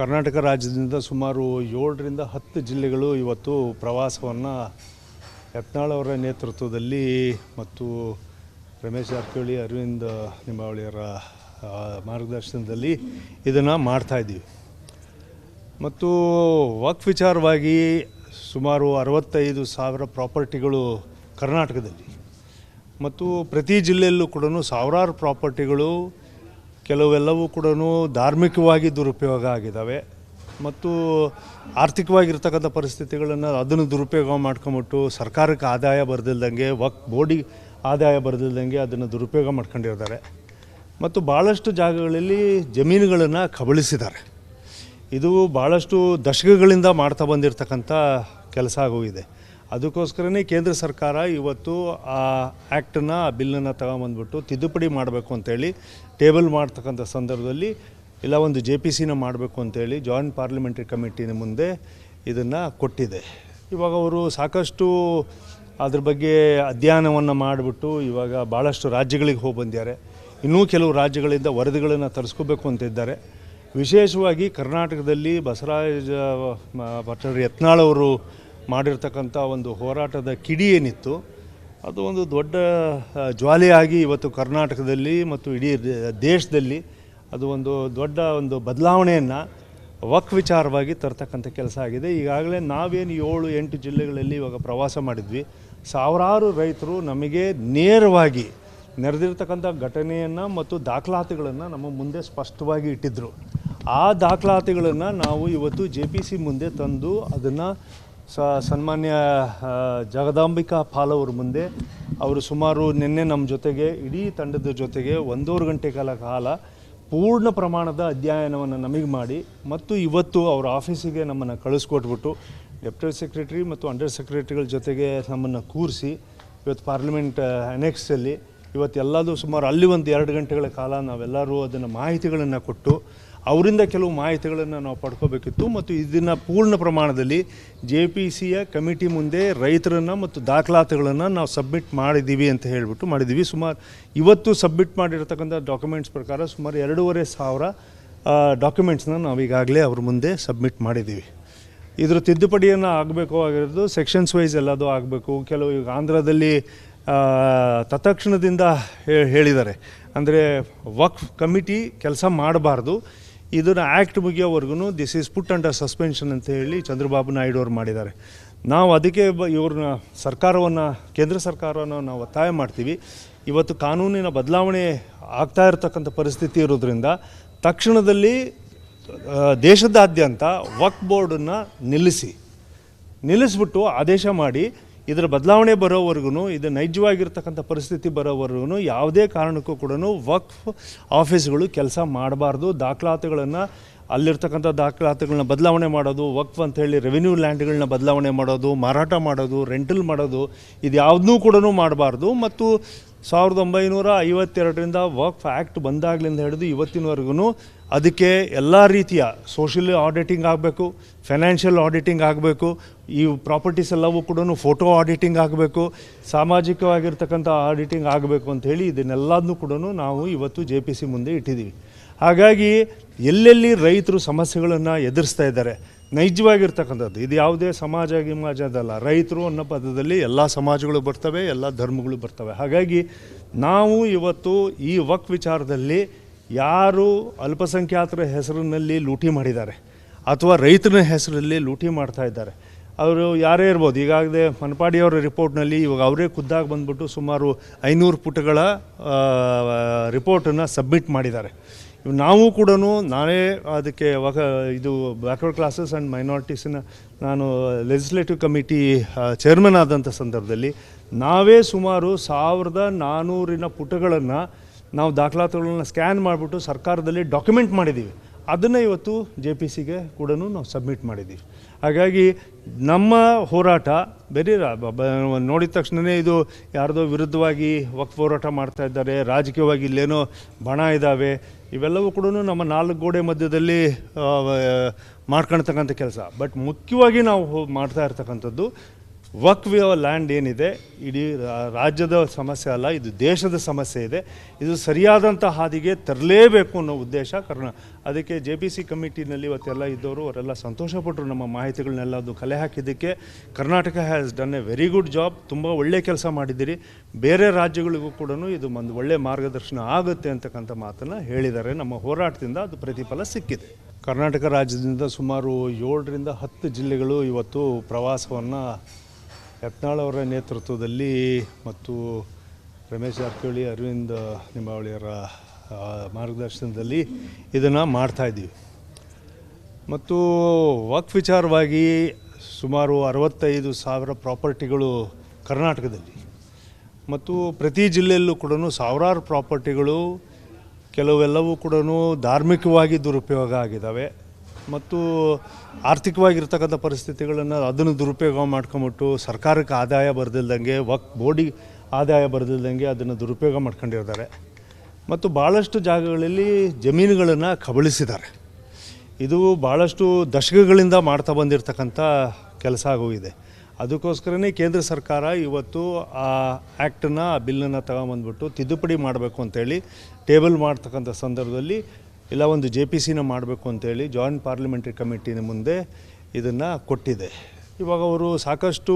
ಕರ್ನಾಟಕ ರಾಜ್ಯದಿಂದ ಸುಮಾರು 7ರಿಂದ 10 ಜಿಲ್ಲೆಗಳು ಇವತ್ತು ಪ್ರವಾಸವನ್ನು ಯತ್ನಾಳ್ ಅವರ ನೇತೃತ್ವದಲ್ಲಿ ಮತ್ತು ರಮೇಶ್ ಜಾರಕಿಹೊಳಿ, ಅರವಿಂದ್ ಲಿಂಬಾವಳಿಯವರ ಮಾರ್ಗದರ್ಶನದಲ್ಲಿ ಇದನ್ನು ಮಾಡ್ತಾಯಿದ್ದೀವಿ. ಮತ್ತು ವಕ್ಫ್ ವಿಚಾರವಾಗಿ ಸುಮಾರು 65,000 ಪ್ರಾಪರ್ಟಿಗಳು ಕರ್ನಾಟಕದಲ್ಲಿ ಮತ್ತು ಪ್ರತಿ ಜಿಲ್ಲೆಯಲ್ಲೂ ಕೂಡ ಸಾವಿರಾರು ಪ್ರಾಪರ್ಟಿಗಳು ಕೆಲವೆಲ್ಲವೂ ಕೂಡ ಧಾರ್ಮಿಕವಾಗಿ ದುರುಪಯೋಗ ಆಗಿದ್ದಾವೆ ಮತ್ತು ಆರ್ಥಿಕವಾಗಿರ್ತಕ್ಕಂಥ ಪರಿಸ್ಥಿತಿಗಳನ್ನು ಅದನ್ನು ದುರುಪಯೋಗ ಮಾಡ್ಕೊಂಬಿಟ್ಟು ಸರ್ಕಾರಕ್ಕೆ ಆದಾಯ ಬರೆದಿಲ್ದಂಗೆ, ವಕ್ಫ್ ಬೋರ್ಡಿಗೆ ಆದಾಯ ಬರೆದಿಲ್ದಂಗೆ ಅದನ್ನು ದುರುಪಯೋಗ ಮಾಡ್ಕೊಂಡಿರ್ತಾರೆ ಮತ್ತು ಭಾಳಷ್ಟು ಜಾಗಗಳಲ್ಲಿ ಜಮೀನುಗಳನ್ನು ಕಬಳಿಸಿದ್ದಾರೆ. ಇದು ಭಾಳಷ್ಟು ದಶಕಗಳಿಂದ ಮಾಡ್ತಾ ಬಂದಿರತಕ್ಕಂಥ ಕೆಲಸ ಆಗೋಗಿದೆ. ಅದಕ್ಕೋಸ್ಕರನೇ ಕೇಂದ್ರ ಸರ್ಕಾರ ಇವತ್ತು ಆ ಆ್ಯಕ್ಟನ್ನು, ಆ ಬಿಲ್ಲನ್ನು ತಗೊಂಬಂದ್ಬಿಟ್ಟು ತಿದ್ದುಪಡಿ ಮಾಡಬೇಕು ಅಂತೇಳಿ ಟೇಬಲ್ ಮಾಡ್ತಕ್ಕಂಥ ಸಂದರ್ಭದಲ್ಲಿ ಇಲ್ಲ ಒಂದು JPCನ ಮಾಡಬೇಕು ಅಂತೇಳಿ ಜಾಯಿಂಟ್ ಪಾರ್ಲಿಮೆಂಟ್ರಿ ಕಮಿಟಿನ ಮುಂದೆ ಇದನ್ನು ಕೊಟ್ಟಿದೆ. ಇವಾಗ ಅವರು ಸಾಕಷ್ಟು ಅದ್ರ ಬಗ್ಗೆ ಅಧ್ಯಯನವನ್ನು ಮಾಡಿಬಿಟ್ಟು ಇವಾಗ ಭಾಳಷ್ಟು ರಾಜ್ಯಗಳಿಗೆ ಹೋಗಿ ಬಂದಿದ್ದಾರೆ. ಇನ್ನೂ ಕೆಲವು ರಾಜ್ಯಗಳಿಂದ ವರದಿಗಳನ್ನು ತರಿಸ್ಕೋಬೇಕು ಅಂತ ಇದ್ದಾರೆ. ವಿಶೇಷವಾಗಿ ಕರ್ನಾಟಕದಲ್ಲಿ ಬಸವರಾಜ ಭಟ್ಟರು ಯತ್ನಾಳ್ ಅವರು ಮಾಡಿರ್ತಕ್ಕಂಥ ಒಂದು ಹೋರಾಟದ ಕಿಡಿ ಏನಿತ್ತು, ಅದು ಒಂದು ದೊಡ್ಡ ಜ್ವಾಲೆಯಾಗಿ ಇವತ್ತು ಕರ್ನಾಟಕದಲ್ಲಿ ಮತ್ತು ಇಡೀ ದೇಶದಲ್ಲಿ ಅದು ಒಂದು ದೊಡ್ಡ ಒಂದು ಬದಲಾವಣೆಯನ್ನು ವಕ್ಫ್ ವಿಚಾರವಾಗಿ ತರ್ತಕ್ಕಂಥ ಕೆಲಸ ಆಗಿದೆ. ಈಗಾಗಲೇ ನಾವೇನು 7-8 ಜಿಲ್ಲೆಗಳಲ್ಲಿ ಇವಾಗ ಪ್ರವಾಸ ಮಾಡಿದ್ವಿ. ಸಾವಿರಾರು ರೈತರು ನಮಗೆ ನೇರವಾಗಿ ನಡೆದಿರ್ತಕ್ಕಂಥ ಘಟನೆಯನ್ನು ಮತ್ತು ದಾಖಲಾತಿಗಳನ್ನು ನಮ್ಮ ಮುಂದೆ ಸ್ಪಷ್ಟವಾಗಿ ಇಟ್ಟಿದ್ದರು. ಆ ದಾಖಲಾತಿಗಳನ್ನು ನಾವು ಇವತ್ತು JPC ಮುಂದೆ ತಂದು ಅದನ್ನು ಸನ್ಮಾನ್ಯ ಜಗದಾಂಬಿಕಾ ಪಾಲ್ ಅವ್ರ ಮುಂದೆ ಅವರು ಸುಮಾರು ನಿನ್ನೆ ನಮ್ಮ ಜೊತೆಗೆ ಇಡೀ ತಂಡದ ಜೊತೆಗೆ 1.5 ಗಂಟೆ ಕಾಲ ಪೂರ್ಣ ಪ್ರಮಾಣದ ಅಧ್ಯಯನವನ್ನು ನಮಗೆ ಮಾಡಿ ಮತ್ತು ಇವತ್ತು ಅವರ ಆಫೀಸಿಗೆ ನಮ್ಮನ್ನು ಕಳಿಸ್ಕೊಟ್ಬಿಟ್ಟು ಡೆಪ್ಯೂಟಿ ಸೆಕ್ರೆಟರಿ ಮತ್ತು ಅಂಡರ್ ಸೆಕ್ರೆಟರಿಗಳ ಜೊತೆಗೆ ನಮ್ಮನ್ನು ಕೂರಿಸಿ ಇವತ್ತು ಪಾರ್ಲಿಮೆಂಟ್ ಅನೆಕ್ಸಲ್ಲಿ ಇವತ್ತೆಲ್ಲದೂ ಸುಮಾರು ಅಲ್ಲಿ 1-2 ಗಂಟೆಗಳ ಕಾಲ ನಾವೆಲ್ಲರೂ ಅದನ್ನು ಮಾಹಿತಿಗಳನ್ನು ಕೊಟ್ಟು ಅವರಿಂದ ಕೆಲವು ಮಾಹಿತಿಗಳನ್ನು ನಾವು ಪಡ್ಕೋಬೇಕಿತ್ತು ಮತ್ತು ಇದನ್ನು ಪೂರ್ಣ ಪ್ರಮಾಣದಲ್ಲಿ JPCಯ ಕಮಿಟಿ ಮುಂದೆ ರೈತರನ್ನು ಮತ್ತು ದಾಖಲಾತಿಗಳನ್ನು ನಾವು ಸಬ್ಮಿಟ್ ಮಾಡಿದ್ದೀವಿ ಅಂತ ಹೇಳಿಬಿಟ್ಟು ಮಾಡಿದ್ದೀವಿ. ಸುಮಾರು ಇವತ್ತು ಸಬ್ಮಿಟ್ ಮಾಡಿರ್ತಕ್ಕಂಥ ಡಾಕ್ಯುಮೆಂಟ್ಸ್ ಪ್ರಕಾರ ಸುಮಾರು 2,500 ಡಾಕ್ಯುಮೆಂಟ್ಸ್ನ ನಾವು ಈಗಾಗಲೇ ಅವ್ರ ಮುಂದೆ ಸಬ್ಮಿಟ್ ಮಾಡಿದ್ದೀವಿ. ಇದ್ರ ತಿದ್ದುಪಡಿಯನ್ನು ಆಗಬೇಕು ಆಗಿರೋದು ಸೆಕ್ಷನ್ಸ್ ವೈಸ್ ಎಲ್ಲದೂ ಆಗಬೇಕು. ಕೆಲವು ಈಗ ಆಂಧ್ರದಲ್ಲಿ ತತ್ಕ್ಷಣದಿಂದ ಹೇಳಿದ್ದಾರೆ, ಅಂದರೆ ವಕ್ಫ್ ಕಮಿಟಿ ಕೆಲಸ ಮಾಡಬಾರ್ದು, ಇದನ್ನು ಆ್ಯಕ್ಟ್ ಮುಗಿಯೋವರೆಗೂ this is put under suspension ಅಂತ ಹೇಳಿ ಚಂದ್ರಬಾಬು ನಾಯ್ಡು ಅವರು ಮಾಡಿದ್ದಾರೆ. ನಾವು ಅದಕ್ಕೆ ಇವ್ರನ್ನ ಸರ್ಕಾರವನ್ನು, ಕೇಂದ್ರ ಸರ್ಕಾರವನ್ನು ನಾವು ಒತ್ತಾಯ ಮಾಡ್ತೀವಿ. ಇವತ್ತು ಕಾನೂನಿನ ಬದಲಾವಣೆ ಆಗ್ತಾ ಇರತಕ್ಕಂಥ ಪರಿಸ್ಥಿತಿ ಇರೋದ್ರಿಂದ ತಕ್ಷಣದಲ್ಲಿ ದೇಶದಾದ್ಯಂತ ವಕ್ಫ್ ಬೋರ್ಡನ್ನು ನಿಲ್ಲಿಸ್ಬಿಟ್ಟು ಆದೇಶ ಮಾಡಿ ಇದರ ಬದಲಾವಣೆ ಬರೋವರೆಗೂ, ಇದು ನೈಜವಾಗಿರ್ತಕ್ಕಂಥ ಪರಿಸ್ಥಿತಿ ಬರೋವರೆಗೂ ಯಾವುದೇ ಕಾರಣಕ್ಕೂ ಕೂಡ ವಕ್ಫ್ ಆಫೀಸ್ಗಳು ಕೆಲಸ ಮಾಡಬಾರ್ದು. ದಾಖಲಾತಿಗಳನ್ನು, ಅಲ್ಲಿರ್ತಕ್ಕಂಥ ದಾಖಲಾತಿಗಳನ್ನ ಬದಲಾವಣೆ ಮಾಡೋದು, ವಕ್ಫ್ ಅಂಥೇಳಿ ರೆವಿನ್ಯೂ ಲ್ಯಾಂಡ್ಗಳನ್ನ ಬದಲಾವಣೆ ಮಾಡೋದು, ಮಾರಾಟ ಮಾಡೋದು, ರೆಂಟಲ್ ಮಾಡೋದು, ಇದು ಯಾವುದನ್ನೂ ಕೂಡ ಮಾಡಬಾರ್ದು. ಮತ್ತು 1952ರಿಂದ ವಕ್ಫ್ ಆ್ಯಕ್ಟ್ ಬಂದಾಗಲಿಂದ ಹಿಡಿದು ಇವತ್ತಿನವರೆಗೂ ಅದಕ್ಕೆ ಎಲ್ಲ ರೀತಿಯ ಸೋಷಿಯಲ್ ಆಡಿಟಿಂಗ್ ಆಗಬೇಕು, ಫೈನಾನ್ಷಿಯಲ್ ಆಡಿಟಿಂಗ್ ಆಗಬೇಕು, ಈ ಪ್ರಾಪರ್ಟೀಸ್ ಎಲ್ಲವೂ ಕೂಡ ಫೋಟೋ ಆಡಿಟಿಂಗ್ ಆಗಬೇಕು, ಸಾಮಾಜಿಕವಾಗಿರ್ತಕ್ಕಂಥ ಆಡಿಟಿಂಗ್ ಆಗಬೇಕು ಅಂಥೇಳಿ ಇದನ್ನೆಲ್ಲದನ್ನೂ ಕೂಡ ನಾವು ಇವತ್ತು JPC ಮುಂದೆ ಇಟ್ಟಿದ್ದೀವಿ. ಹಾಗಾಗಿ ಎಲ್ಲೆಲ್ಲಿ ರೈತರು ಸಮಸ್ಯೆಗಳನ್ನು ಎದುರಿಸ್ತಾ ಇದ್ದಾರೆ, ನೈಜವಾಗಿರ್ತಕ್ಕಂಥದ್ದು, ಇದು ಯಾವುದೇ ಸಮಾಜದಲ್ಲ, ರೈತರು ಅನ್ನೋ ಪದದಲ್ಲಿ ಎಲ್ಲ ಸಮಾಜಗಳು ಬರ್ತವೆ, ಎಲ್ಲ ಧರ್ಮಗಳು ಬರ್ತವೆ. ಹಾಗಾಗಿ ನಾವು ಇವತ್ತು ಈ ವಕ್ಫ್ ವಿಚಾರದಲ್ಲಿ ಯಾರು ಅಲ್ಪಸಂಖ್ಯಾತರ ಹೆಸರಿನಲ್ಲಿ ಲೂಟಿ ಮಾಡಿದ್ದಾರೆ ಅಥವಾ ರೈತರ ಹೆಸರಲ್ಲಿ ಲೂಟಿ ಮಾಡ್ತಾ ಇದ್ದಾರೆ, ಅವರು ಯಾರೇ ಇರ್ಬೋದು. ಈಗಾಗಲೇ ಮನಪಾಡಿಯವರ ರಿಪೋರ್ಟ್ನಲ್ಲಿ ಇವಾಗ ಅವರೇ ಖುದ್ದಾಗಿ ಬಂದ್ಬಿಟ್ಟು ಸುಮಾರು 500 ಪುಟಗಳ ರಿಪೋರ್ಟನ್ನು ಸಬ್ಮಿಟ್ ಮಾಡಿದ್ದಾರೆ. ನಾವು ಕೂಡ ನಾನೇ ಅದಕ್ಕೆ ಇದು ಬ್ಯಾಕ್ವರ್ಡ್ ಕ್ಲಾಸಸ್ ಆ್ಯಂಡ್ ಮೈನಾರಿಟೀಸಿನ ನಾನು ಲೆಜಿಸ್ಲೇಟಿವ್ ಕಮಿಟಿ ಚೇರ್ಮನ್ ಆದಂಥ ಸಂದರ್ಭದಲ್ಲಿ ನಾವೇ ಸುಮಾರು 1400 ಪುಟಗಳನ್ನು ನಾವು ದಾಖಲಾತಿಗಳನ್ನ ಸ್ಕ್ಯಾನ್ ಮಾಡಿಬಿಟ್ಟು ಸರ್ಕಾರದಲ್ಲಿ ಡಾಕ್ಯುಮೆಂಟ್ ಮಾಡಿದ್ದೀವಿ. ಅದನ್ನು ಇವತ್ತು JPCಗೆ ಕೂಡ ನಾವು ಸಬ್ಮಿಟ್ ಮಾಡಿದ್ದೀವಿ. ಹಾಗಾಗಿ ನಮ್ಮ ಹೋರಾಟ ಬೇರೆ ನೋಡಿದ ತಕ್ಷಣವೇ ಇದು ಯಾರ್ದೋ ವಿರುದ್ಧವಾಗಿ ವಕ್ಫ್ ಹೋರಾಟ ಮಾಡ್ತಾ ಇದ್ದಾರೆ, ರಾಜಕೀಯವಾಗಿ ಇಲ್ಲೇನೋ ಬಣ ಇದ್ದಾವೆ, ಇವೆಲ್ಲವೂ ಕೂಡ ನಮ್ಮ 4 ಗೋಡೆ ಮಧ್ಯದಲ್ಲಿ ಮಾಡ್ಕೊಳ್ತಕ್ಕಂಥ ಕೆಲಸ. ಬಟ್ ಮುಖ್ಯವಾಗಿ ನಾವು ಮಾಡ್ತಾ ಇರ್ತಕ್ಕಂಥದ್ದು ವಕ್ಫ್ ಲ್ಯಾಂಡ್ ಏನಿದೆ ಇಡೀ ರಾಜ್ಯದ ಸಮಸ್ಯೆ ಅಲ್ಲ, ಇದು ದೇಶದ ಸಮಸ್ಯೆ ಇದೆ. ಇದು ಸರಿಯಾದಂಥ ಹಾದಿಗೆ ತರಲೇಬೇಕು ಅನ್ನೋ ಉದ್ದೇಶ ಅದಕ್ಕೆ JPC ಕಮಿಟಿನಲ್ಲಿ ಇವತ್ತೆಲ್ಲ ಇದ್ದವರು ಅವರೆಲ್ಲ ಸಂತೋಷಪಟ್ಟರು. ನಮ್ಮ ಮಾಹಿತಿಗಳನ್ನೆಲ್ಲ ಅದು ಕಲೆ ಹಾಕಿದ್ದಕ್ಕೆ Karnataka has done a very good job. ತುಂಬ ಒಳ್ಳೆ ಕೆಲಸ ಮಾಡಿದ್ದೀರಿ. ಬೇರೆ ರಾಜ್ಯಗಳಿಗೂ ಕೂಡ ಇದು ಒಂದು ಒಳ್ಳೆ ಮಾರ್ಗದರ್ಶನ ಆಗುತ್ತೆ ಅಂತಕ್ಕಂಥ ಮಾತನ್ನು ಹೇಳಿದ್ದಾರೆ. ನಮ್ಮ ಹೋರಾಟದಿಂದ ಅದು ಪ್ರತಿಫಲ ಸಿಕ್ಕಿದೆ. ಕರ್ನಾಟಕ ರಾಜ್ಯದಿಂದ ಸುಮಾರು 7ರಿಂದ 10 ಜಿಲ್ಲೆಗಳು ಇವತ್ತು ಪ್ರವಾಸವನ್ನು ಯತ್ನಾಳ್ ಅವರ ನೇತೃತ್ವದಲ್ಲಿ ಮತ್ತು ರಮೇಶ್ ಜಾರಕಿಹೊಳಿ, ಅರವಿಂದ್ ಲಿಂಬಾವಳಿಯವರ ಮಾರ್ಗದರ್ಶನದಲ್ಲಿ ಇದನ್ನು ಮಾಡ್ತಾಯಿದ್ದೀವಿ. ಮತ್ತು ವಕ್ಫ್ ವಿಚಾರವಾಗಿ ಸುಮಾರು 65,000 ಪ್ರಾಪರ್ಟಿಗಳು ಕರ್ನಾಟಕದಲ್ಲಿ ಮತ್ತು ಪ್ರತಿ ಜಿಲ್ಲೆಯಲ್ಲೂ ಕೂಡ ಸಾವಿರಾರು ಪ್ರಾಪರ್ಟಿಗಳು ಕೆಲವೆಲ್ಲವೂ ಕೂಡ ಧಾರ್ಮಿಕವಾಗಿ ದುರುಪಯೋಗ ಆಗಿದ್ದಾವೆ ಮತ್ತು ಆರ್ಥಿಕವಾಗಿರ್ತಕ್ಕಂಥ ಪರಿಸ್ಥಿತಿಗಳನ್ನು ಅದನ್ನು ದುರುಪಯೋಗ ಮಾಡ್ಕೊಂಬಿಟ್ಟು ಸರ್ಕಾರಕ್ಕೆ ಆದಾಯ ಬರೆದಿಲ್ದಂಗೆ, ವಕ್ಫ್ ಬೋರ್ಡಿಗೆ ಆದಾಯ ಬರೆದಿಲ್ದಂಗೆ ಅದನ್ನು ದುರುಪಯೋಗ ಮಾಡ್ಕೊಂಡಿರ್ತಾರೆ ಮತ್ತು ಭಾಳಷ್ಟು ಜಾಗಗಳಲ್ಲಿ ಜಮೀನುಗಳನ್ನು ಕಬಳಿಸಿದ್ದಾರೆ. ಇದು ಭಾಳಷ್ಟು ದಶಕಗಳಿಂದ ಮಾಡ್ತಾ ಬಂದಿರತಕ್ಕಂಥ ಕೆಲಸ ಆಗೋಗಿದೆ. ಅದಕ್ಕೋಸ್ಕರನೇ ಕೇಂದ್ರ ಸರ್ಕಾರ ಇವತ್ತು ಆ ಆ್ಯಕ್ಟನ್ನು, ಆ ಬಿಲ್ಲನ್ನು ತಗೊಂಬಂದ್ಬಿಟ್ಟು ತಿದ್ದುಪಡಿ ಮಾಡಬೇಕು ಅಂತೇಳಿ ಟೇಬಲ್ ಮಾಡ್ತಕ್ಕಂಥ ಸಂದರ್ಭದಲ್ಲಿ ಇಲ್ಲ ಒಂದು JPCನ ಮಾಡಬೇಕು ಅಂತೇಳಿ ಜಾಯಿಂಟ್ ಪಾರ್ಲಿಮೆಂಟ್ರಿ ಕಮಿಟಿನ ಮುಂದೆ ಇದನ್ನು ಕೊಟ್ಟಿದೆ. ಇವಾಗ ಅವರು ಸಾಕಷ್ಟು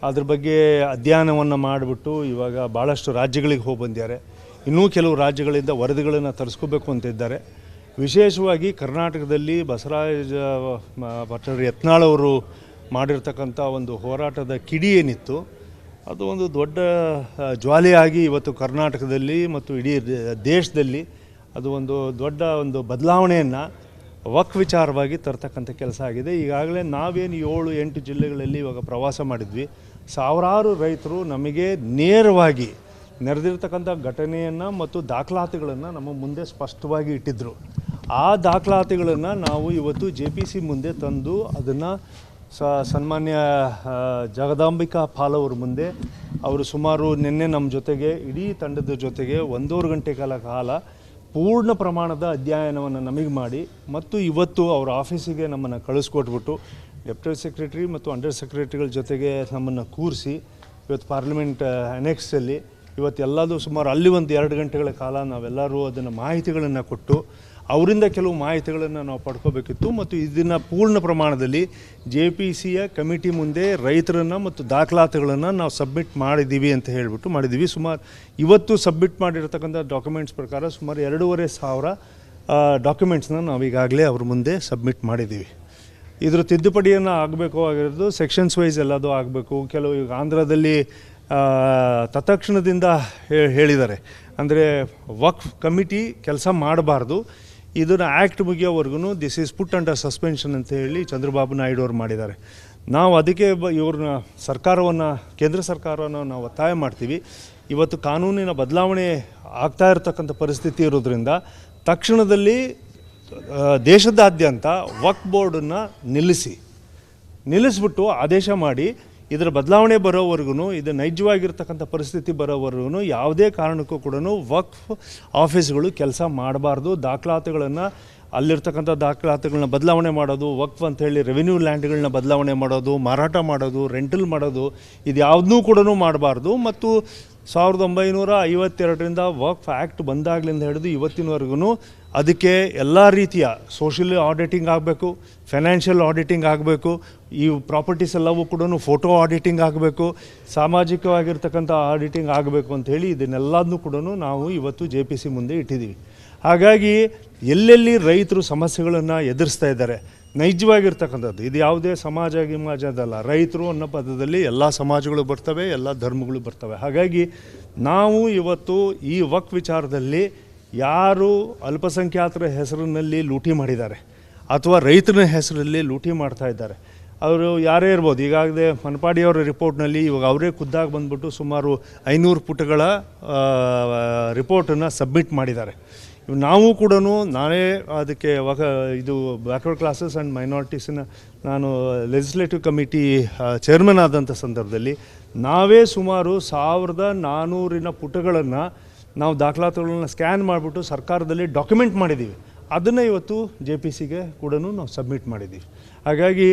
ಅದ್ರ ಬಗ್ಗೆ ಅಧ್ಯಯನವನ್ನು ಮಾಡಿಬಿಟ್ಟು ಇವಾಗ ಭಾಳಷ್ಟು ರಾಜ್ಯಗಳಿಗೆ ಹೋಗಿ ಬಂದಿದ್ದಾರೆ. ಇನ್ನೂ ಕೆಲವು ರಾಜ್ಯಗಳಿಂದ ವರದಿಗಳನ್ನು ತರಿಸ್ಕೋಬೇಕು ಅಂತಿದ್ದಾರೆ. ವಿಶೇಷವಾಗಿ ಕರ್ನಾಟಕದಲ್ಲಿ ಬಸವರಾಜ ಯತ್ನಾಳ್ ಅವರು ಮಾಡಿರ್ತಕ್ಕಂಥ ಒಂದು ಹೋರಾಟದ ಕಿಡಿ ಏನಿತ್ತು ಅದು ಒಂದು ದೊಡ್ಡ ಜ್ವಾಲೆಯಾಗಿ ಇವತ್ತು ಕರ್ನಾಟಕದಲ್ಲಿ ಮತ್ತು ಇಡೀ ದೇಶದಲ್ಲಿ ಅದು ಒಂದು ದೊಡ್ಡ ಒಂದು ಬದಲಾವಣೆಯನ್ನು ವಕ್ಫ್ ವಿಚಾರವಾಗಿ ತರ್ತಕ್ಕಂಥ ಕೆಲಸ ಆಗಿದೆ. ಈಗಾಗಲೇ ನಾವೇನು 7-8 ಜಿಲ್ಲೆಗಳಲ್ಲಿ ಇವಾಗ ಪ್ರವಾಸ ಮಾಡಿದ್ವಿ. ಸಾವಿರಾರು ರೈತರು ನಮಗೆ ನೇರವಾಗಿ ನಡೆದಿರ್ತಕ್ಕಂಥ ಘಟನೆಯನ್ನು ಮತ್ತು ದಾಖಲಾತಿಗಳನ್ನು ನಮ್ಮ ಮುಂದೆ ಸ್ಪಷ್ಟವಾಗಿ ಇಟ್ಟಿದ್ದರು. ಆ ದಾಖಲಾತಿಗಳನ್ನು ನಾವು ಇವತ್ತು JPC ಮುಂದೆ ತಂದು ಅದನ್ನು ಸನ್ಮಾನ್ಯ ಜಗದಾಂಬಿಕಾ ಪಾಲ್ ಅವ್ರ ಮುಂದೆ ಅವರು ಸುಮಾರು ನಿನ್ನೆ ನಮ್ಮ ಜೊತೆಗೆ ಇಡೀ ತಂಡದ ಜೊತೆಗೆ 1.5 ಗಂಟೆ ಕಾಲ ಪೂರ್ಣ ಪ್ರಮಾಣದ ಅಧ್ಯಯನವನ್ನು ನಮಗೆ ಮಾಡಿ ಮತ್ತು ಇವತ್ತು ಅವರ ಆಫೀಸಿಗೆ ನಮ್ಮನ್ನು ಕಳಿಸ್ಕೊಟ್ಬಿಟ್ಟು ಡೆಪ್ಯೂಟಿ ಸೆಕ್ರೆಟರಿ ಮತ್ತು ಅಂಡರ್ ಸೆಕ್ರೆಟರಿಗಳ ಜೊತೆಗೆ ನಮ್ಮನ್ನು ಕೂರಿಸಿ ಇವತ್ತು ಪಾರ್ಲಿಮೆಂಟ್ ಅನೆಕ್ಸಲ್ಲಿ ಇವತ್ತೆಲ್ಲದೂ ಸುಮಾರು ಅಲ್ಲಿ 1-2 ಗಂಟೆಗಳ ಕಾಲ ನಾವೆಲ್ಲರೂ ಅದನ್ನು ಮಾಹಿತಿಗಳನ್ನು ಕೊಟ್ಟು ಅವರಿಂದ ಕೆಲವು ಮಾಹಿತಿಗಳನ್ನು ನಾವು ಪಡ್ಕೋಬೇಕಿತ್ತು ಮತ್ತು ಇದನ್ನು ಪೂರ್ಣ ಪ್ರಮಾಣದಲ್ಲಿ JPCಯ ಕಮಿಟಿ ಮುಂದೆ ರೈತರನ್ನು ಮತ್ತು ದಾಖಲಾತಿಗಳನ್ನು ನಾವು ಸಬ್ಮಿಟ್ ಮಾಡಿದ್ದೀವಿ ಅಂತ ಹೇಳಿಬಿಟ್ಟು ಮಾಡಿದ್ದೀವಿ. ಸುಮಾರು ಇವತ್ತು ಸಬ್ಮಿಟ್ ಮಾಡಿರ್ತಕ್ಕಂಥ ಡಾಕ್ಯುಮೆಂಟ್ಸ್ ಪ್ರಕಾರ ಸುಮಾರು 2,500 ಡಾಕ್ಯುಮೆಂಟ್ಸ್ನ ನಾವು ಈಗಾಗಲೇ ಅವ್ರ ಮುಂದೆ ಸಬ್ಮಿಟ್ ಮಾಡಿದ್ದೀವಿ. ಇದ್ರ ತಿದ್ದುಪಡಿಯನ್ನು ಆಗಬೇಕು ಆಗಿರೋದು ಸೆಕ್ಷನ್ಸ್ ವೈಸ್ ಎಲ್ಲದೂ ಆಗಬೇಕು. ಕೆಲವು ಈಗ ಆಂಧ್ರದಲ್ಲಿ ತತ್ಕ್ಷಣದಿಂದ ಹೇಳಿದ್ದಾರೆ, ಅಂದರೆ ವಕ್ಫ್ ಕಮಿಟಿ ಕೆಲಸ ಮಾಡಬಾರ್ದು, ಇದನ್ನು ಆ್ಯಕ್ಟ್ ಮುಗಿಯೋವರೆಗೂ this is put under suspension ಅಂತ ಹೇಳಿ ಚಂದ್ರಬಾಬು ನಾಯ್ಡು ಅವರು ಮಾಡಿದ್ದಾರೆ. ನಾವು ಅದಕ್ಕೆ ಇವ್ರನ್ನ ಕೇಂದ್ರ ಸರ್ಕಾರವನ್ನು ನಾವು ಒತ್ತಾಯ ಮಾಡ್ತೀವಿ. ಇವತ್ತು ಕಾನೂನಿನ ಬದಲಾವಣೆ ಆಗ್ತಾ ಇರತಕ್ಕಂಥ ಪರಿಸ್ಥಿತಿ ಇರೋದ್ರಿಂದ ತಕ್ಷಣದಲ್ಲಿ ದೇಶದಾದ್ಯಂತ ವಕ್ಫ್ ಬೋರ್ಡನ್ನು ನಿಲ್ಲಿಸ್ಬಿಟ್ಟು ಆದೇಶ ಮಾಡಿ ಇದರ ಬದಲಾವಣೆ ಬರೋವರೆಗೂ, ಇದು ನೈಜವಾಗಿರ್ತಕ್ಕಂಥ ಪರಿಸ್ಥಿತಿ ಬರೋವರೆಗೂ ಯಾವುದೇ ಕಾರಣಕ್ಕೂ ಕೂಡ ವಕ್ಫ್ ಆಫೀಸ್ಗಳು ಕೆಲಸ ಮಾಡಬಾರ್ದು. ದಾಖಲಾತಿಗಳನ್ನು ಅಲ್ಲಿರ್ತಕ್ಕಂಥ ದಾಖಲಾತಿಗಳನ್ನ ಬದಲಾವಣೆ ಮಾಡೋದು, ವಕ್ಫ್ ಅಂಥೇಳಿ ರೆವಿನ್ಯೂ ಲ್ಯಾಂಡ್ಗಳನ್ನ ಬದಲಾವಣೆ ಮಾಡೋದು, ಮಾರಾಟ ಮಾಡೋದು, ರೆಂಟಲ್ ಮಾಡೋದು, ಇದು ಯಾವುದನ್ನೂ ಕೂಡ ಮಾಡಬಾರ್ದು. ಮತ್ತು 1952ರಿಂದ ವಕ್ಫ್ ಆ್ಯಕ್ಟ್ ಬಂದಾಗಲಿಂದ ಹಿಡಿದು ಇವತ್ತಿನವರೆಗೂ ಅದಕ್ಕೆ ಎಲ್ಲ ರೀತಿಯ ಸೋಷಿಯಲ್ ಆಡಿಟಿಂಗ್ ಆಗಬೇಕು, ಫೈನಾನ್ಷಿಯಲ್ ಆಡಿಟಿಂಗ್ ಆಗಬೇಕು, ಈ ಪ್ರಾಪರ್ಟೀಸ್ ಎಲ್ಲವೂ ಕೂಡ ಫೋಟೋ ಆಡಿಟಿಂಗ್ ಆಗಬೇಕು, ಸಾಮಾಜಿಕವಾಗಿರ್ತಕ್ಕಂಥ ಆಡಿಟಿಂಗ್ ಆಗಬೇಕು ಅಂಥೇಳಿ ಇದನ್ನೆಲ್ಲದನ್ನೂ ಕೂಡ ನಾವು ಇವತ್ತು JPC ಮುಂದೆ ಇಟ್ಟಿದ್ದೀವಿ. ಹಾಗಾಗಿ ಎಲ್ಲೆಲ್ಲಿ ರೈತರು ಸಮಸ್ಯೆಗಳನ್ನು ಎದುರಿಸ್ತಾ ಇದ್ದಾರೆ, ನೈಜವಾಗಿರ್ತಕ್ಕಂಥದ್ದು, ಇದು ಯಾವುದೇ ಸಮಾಜದಲ್ಲ, ರೈತರು ಅನ್ನೋ ಪದದಲ್ಲಿ ಎಲ್ಲ ಸಮಾಜಗಳು ಬರ್ತವೆ, ಎಲ್ಲ ಧರ್ಮಗಳು ಬರ್ತವೆ. ಹಾಗಾಗಿ ನಾವು ಇವತ್ತು ಈ ವಕ್ಫ್ ವಿಚಾರದಲ್ಲಿ ಯಾರು ಅಲ್ಪಸಂಖ್ಯಾತರ ಹೆಸರಿನಲ್ಲಿ ಲೂಟಿ ಮಾಡಿದ್ದಾರೆ ಅಥವಾ ರೈತರ ಹೆಸರಲ್ಲಿ ಲೂಟಿ ಮಾಡ್ತಾ ಇದ್ದಾರೆ, ಅವರು ಯಾರೇ ಇರ್ಬೋದು. ಈಗಾಗಲೇ ಮನಪಾಡಿಯವರ ರಿಪೋರ್ಟ್ನಲ್ಲಿ ಇವಾಗ ಅವರೇ ಖುದ್ದಾಗಿ ಬಂದ್ಬಿಟ್ಟು ಸುಮಾರು 500 ಪುಟಗಳ ರಿಪೋರ್ಟನ್ನು ಸಬ್ಮಿಟ್ ಮಾಡಿದ್ದಾರೆ. ನಾವು ಕೂಡ ನಾನೇ ಅದಕ್ಕೆ ಇದು ಬ್ಯಾಕ್ವರ್ಡ್ ಕ್ಲಾಸಸ್ ಆ್ಯಂಡ್ ಮೈನಾರಿಟೀಸಿನ ನಾನು ಲೆಜಿಸ್ಲೇಟಿವ್ ಕಮಿಟಿ ಚೇರ್ಮನ್ ಆದಂಥ ಸಂದರ್ಭದಲ್ಲಿ ನಾವೇ ಸುಮಾರು 1400 ಪುಟಗಳನ್ನು ನಾವು ದಾಖಲಾತಿಗಳನ್ನ ಸ್ಕ್ಯಾನ್ ಮಾಡಿಬಿಟ್ಟು ಸರ್ಕಾರದಲ್ಲಿ ಡಾಕ್ಯುಮೆಂಟ್ ಮಾಡಿದ್ದೀವಿ. ಅದನ್ನು ಇವತ್ತು JPCಗೆ ಕೂಡ ನಾವು ಸಬ್ಮಿಟ್ ಮಾಡಿದ್ದೀವಿ. ಹಾಗಾಗಿ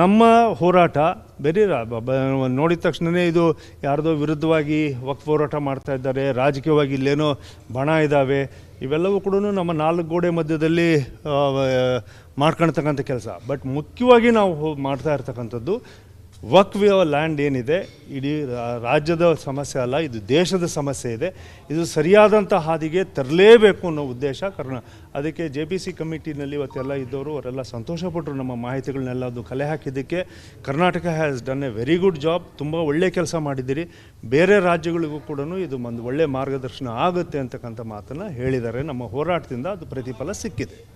ನಮ್ಮ ಹೋರಾಟ ಬೇರೆ ನೋಡಿದ ತಕ್ಷಣವೇ ಇದು ಯಾರ್ದೋ ವಿರುದ್ಧವಾಗಿ ವಕ್ಫ್ ಹೋರಾಟ ಮಾಡ್ತಾ ಇದ್ದಾರೆ, ರಾಜಕೀಯವಾಗಿ ಇಲ್ಲೇನೋ ಬಣ ಇದ್ದಾವೆ, ಇವೆಲ್ಲವೂ ಕೂಡ ನಮ್ಮ 4 ಗೋಡೆ ಮಧ್ಯದಲ್ಲಿ ಮಾಡ್ಕೊಳ್ತಕ್ಕಂಥ ಕೆಲಸ. ಬಟ್ ಮುಖ್ಯವಾಗಿ ನಾವು ಮಾಡ್ತಾ ಇರ್ತಕ್ಕಂಥದ್ದು ವಕ್ಫ್ ಲ್ಯಾಂಡ್ ಏನಿದೆ, ಇಡೀ ರಾಜ್ಯದ ಸಮಸ್ಯೆ ಅಲ್ಲ, ಇದು ದೇಶದ ಸಮಸ್ಯೆ ಇದೆ. ಇದು ಸರಿಯಾದಂಥ ಹಾದಿಗೆ ತರಲೇಬೇಕು ಅನ್ನೋ ಉದ್ದೇಶ. ಕಾರಣ ಅದಕ್ಕೆ JPC ಕಮಿಟಿನಲ್ಲಿ ಇವತ್ತೆಲ್ಲ ಇದ್ದವರು ಅವರೆಲ್ಲ ಸಂತೋಷಪಟ್ಟರು ನಮ್ಮ ಮಾಹಿತಿಗಳನ್ನೆಲ್ಲ ಅದು ಕಲೆ ಹಾಕಿದ್ದಕ್ಕೆ. Karnataka has done a very good job, ತುಂಬ ಒಳ್ಳೆ ಕೆಲಸ ಮಾಡಿದ್ದೀರಿ, ಬೇರೆ ರಾಜ್ಯಗಳಿಗೂ ಕೂಡ ಇದು ಒಂದು ಒಳ್ಳೆ ಮಾರ್ಗದರ್ಶನ ಆಗುತ್ತೆ ಅಂತಕ್ಕಂಥ ಮಾತನ್ನು ಹೇಳಿದ್ದಾರೆ. ನಮ್ಮ ಹೋರಾಟದಿಂದ ಅದು ಪ್ರತಿಫಲ ಸಿಕ್ಕಿದೆ.